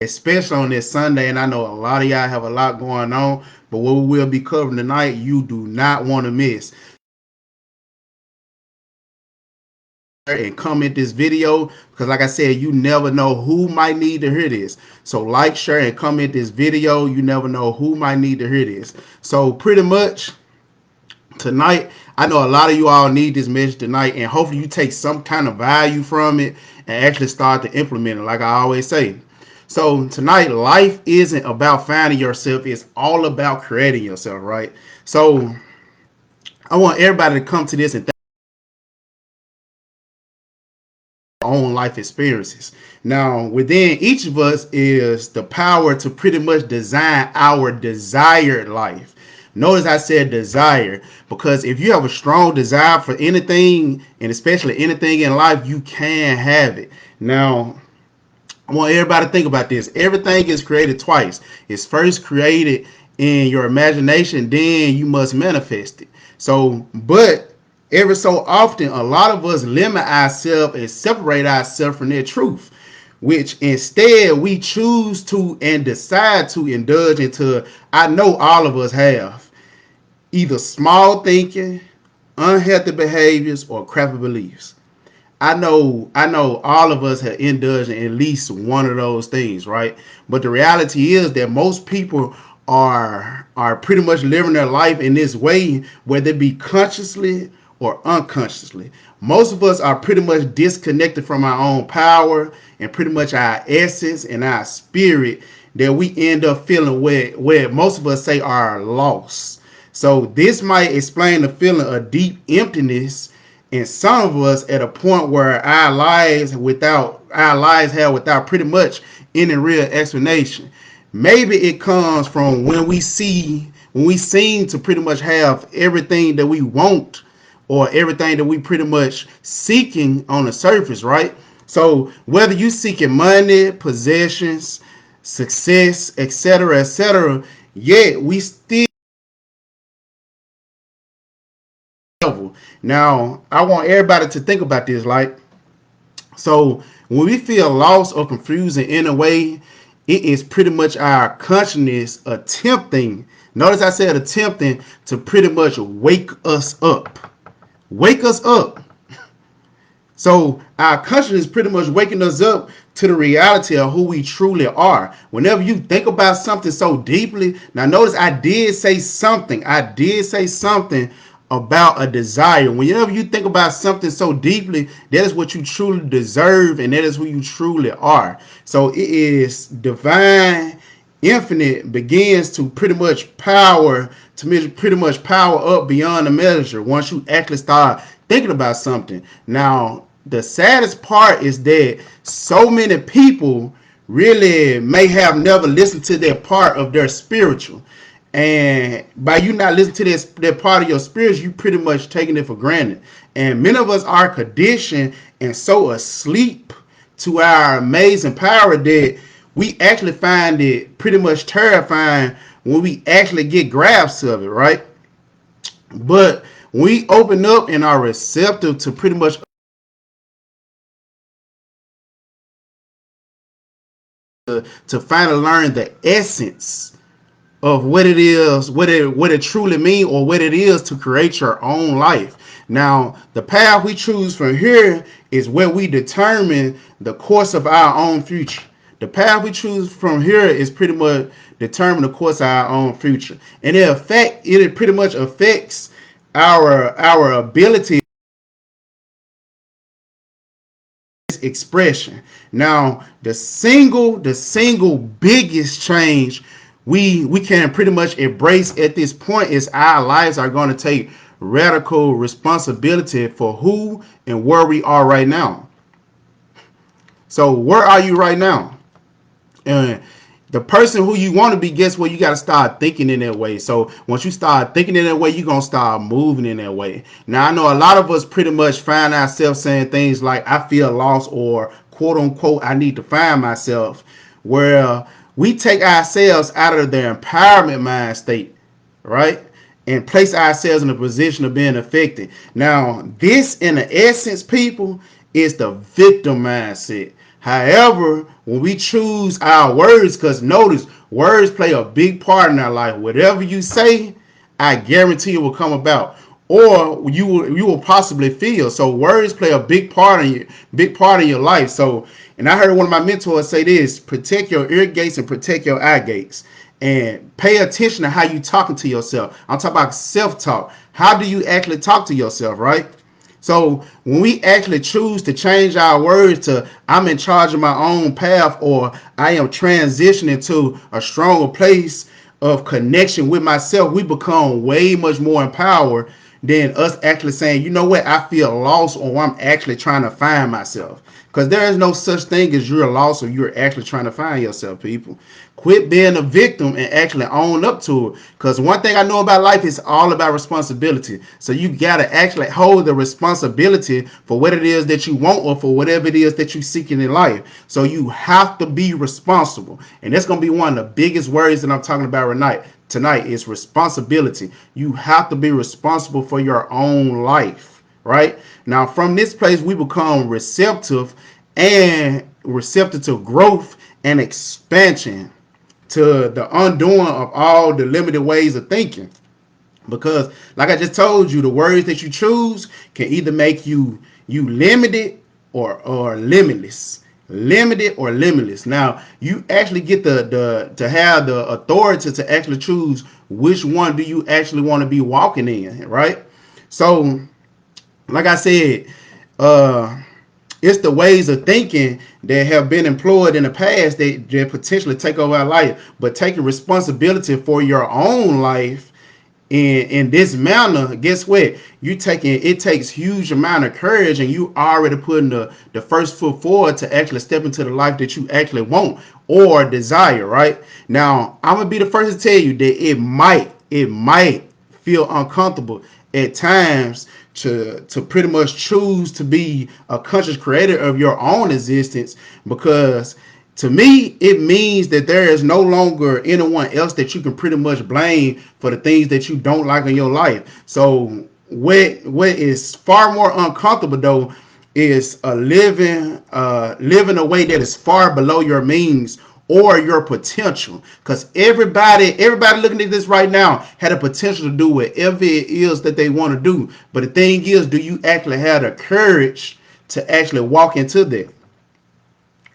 especially on this Sunday. And I know a lot of y'all have a lot going on, but what we will be covering tonight, you do not want to miss. And comment this video because, like I said, you never know who might need to hear this. So, like, share, and comment this video. You never know who might need to hear this. So, pretty much tonight, I know a lot of you all need this message tonight, and hopefully, you take some kind of value from it and actually start to implement it, like I always say. So tonight, life isn't about finding yourself, it's all about creating yourself, right? So I want everybody to come to this and think their own life experiences. Now, within each of us is the power to pretty much design our desired life. Notice I said desire because if you have a strong desire for anything, and especially anything in life, you can have it. Now, I want everybody to think about this. Everything is created twice. It's first created in your imagination, then you must manifest it. So, but every so often, a lot of us limit ourselves and separate ourselves from their truth, which instead we choose to and decide to indulge into. I know all of us have either small thinking, unhealthy behaviors, or crappy beliefs. I know all of us have indulged in at least one of those things, right? But the reality is that most people are pretty much living their life in this way, whether it be consciously or unconsciously. Most of us are pretty much disconnected from our own power and pretty much our essence and our spirit that we end up feeling where most of us say are lost. So this might explain the feeling of deep emptiness and some of us at a point where our lives have without pretty much any real explanation. Maybe it comes from when we seem to pretty much have everything that we want or everything that we pretty much seeking on the surface, right? So whether you seeking money, possessions, success, etc., yet we still level. Now, I want everybody to think about this. Like, so when we feel lost or confused in any way, it is pretty much our consciousness attempting. Notice I said attempting to pretty much wake us up. Wake us up. So our consciousness is pretty much waking us up to the reality of who we truly are. Whenever you think about something so deeply, now notice I did say something. I did say something about a desire. Whenever you think about something so deeply, that is what you truly deserve, and that is who you truly are. So it is divine infinite begins to pretty much power up beyond the measure once you actually start thinking about something. Now, the saddest part is that so many people really may have never listened to that part of their spiritual. And by you not listening to that part of your spirit, you pretty much taking it for granted. And many of us are conditioned and so asleep to our amazing power that we actually find it pretty much terrifying when we actually get grasps of it, right? But we open up and are receptive to pretty much to finally learn the essence of what it is, what it truly means, or what it is to create your own life. Now, the path we choose from here is where we determine the course of our own future. The path we choose from here is pretty much determine the course of our own future, and it pretty much affects our ability expression. Now, the single biggest change we can pretty much embrace at this point is our lives are going to take radical responsibility for who and where we are right now. So, where are you right now? And the person who you want to be, guess what? You got to start thinking in that way. So once you start thinking in that way, you're going to start moving in that way. Now, I know a lot of us pretty much find ourselves saying things like, I feel lost, or quote unquote, I need to find myself, where we take ourselves out of the empowerment mind state, right? And place ourselves in a position of being affected. Now, this in the essence, people, is the victim mindset. However, when we choose our words, because notice, words play a big part in our life. Whatever you say, I guarantee it will come about, or you will possibly feel. So words play a big part in your life. So, and I heard one of my mentors say this: protect your ear gates and protect your eye gates, and pay attention to how you talking to yourself. I'm talking about self-talk. How do you actually talk to yourself, right? So when we actually choose to change our words to I'm in charge of my own path, or I am transitioning to a stronger place of connection with myself, we become way much more empowered than us actually saying, you know what, I feel lost, or I'm actually trying to find myself. Because there is no such thing as you're lost or you're actually trying to find yourself, people. Quit being a victim and actually own up to it. Because one thing I know about life is all about responsibility. So you got to actually hold the responsibility for what it is that you want, or for whatever it is that you're seeking in life. So you have to be responsible. And that's going to be one of the biggest words that I'm talking about tonight is responsibility. You have to be responsible for your own life, right? Now, from this place, we become receptive to growth and expansion, to the undoing of all the limited ways of thinking. Because, like I just told you, the words that you choose can either make you limited or limitless. Limited or limitless. Now, you actually get the to have the authority to actually choose which one do you actually want to be walking in, right? So, like I said, uh it's the ways of thinking that have been employed in the past that potentially take over our life. But taking responsibility for your own life in this manner, guess what? It takes huge amount of courage, and you already putting the first foot forward to actually step into the life that you actually want or desire, right? Now, I'm gonna be the first to tell you that it might feel uncomfortable at times to pretty much choose to be a conscious creator of your own existence, because to me it means that there is no longer anyone else that you can pretty much blame for the things that you don't like in your life. So what is far more uncomfortable though is living a way that is far below your means or your potential. Because everybody looking at this right now had a potential to do whatever it is that they want to do. But the thing is, do you actually have the courage to actually walk into that?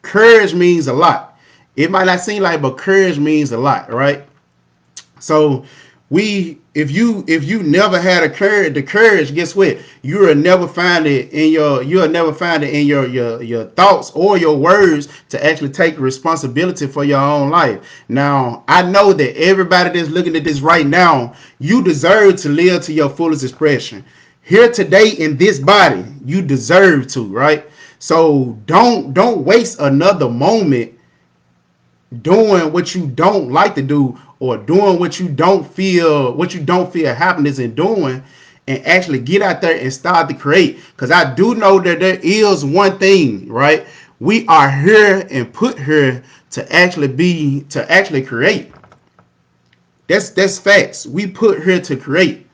Courage means a lot. It might not seem like, but courage means a lot, right? So if you never had the courage, guess what? You'll never find it in your thoughts or your words to actually take responsibility for your own life. Now, I know that everybody that's looking at this right now, you deserve to live to your fullest expression. Here today in this body, you deserve to, right? So don't waste another moment doing what you don't like to do, or doing what you don't feel happiness in doing, and actually get out there and start to create. Because I do know that there is one thing, right? We are here and put here to actually create. That's facts. We put here to create.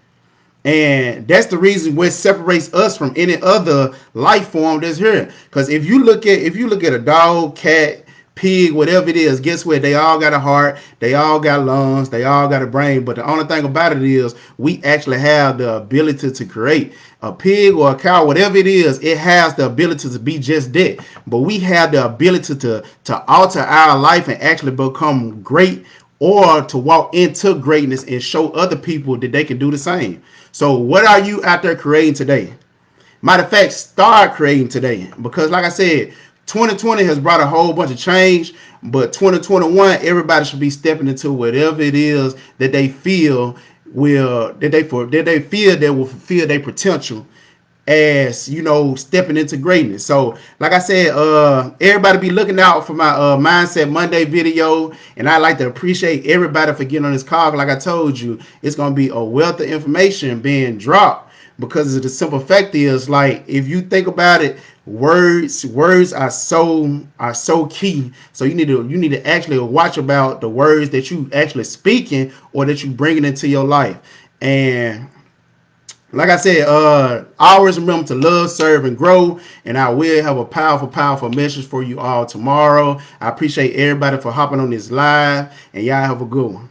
And that's the reason what separates us from any other life form that's here. Because if you look at a dog, cat, pig, whatever it is, guess what? They all got a heart, they all got lungs, they all got a brain. But the only thing about it is we actually have the ability to create. A pig or a cow, whatever it is, it has the ability to be just that. But we have the ability to alter our life and actually become great, or to walk into greatness and show other people that they can do the same. So what are you out there creating today? Matter of fact, start creating today. Because like I said, 2020 has brought a whole bunch of change, but 2021, everybody should be stepping into whatever it is that they feel that will fulfill their potential, as stepping into greatness. So like I said, everybody be looking out for my Mindset Monday video, and I like to appreciate everybody for getting on this call. Like I told you, it's going to be a wealth of information being dropped, because of the simple fact is, like, if you think about it, words are so key. So you need to actually watch about the words that you actually speaking, or that you bringing into your life. And Like I said, always remember to love, serve, and grow. And I will have a powerful, powerful message for you all tomorrow. I appreciate everybody for hopping on this live, and y'all have a good one.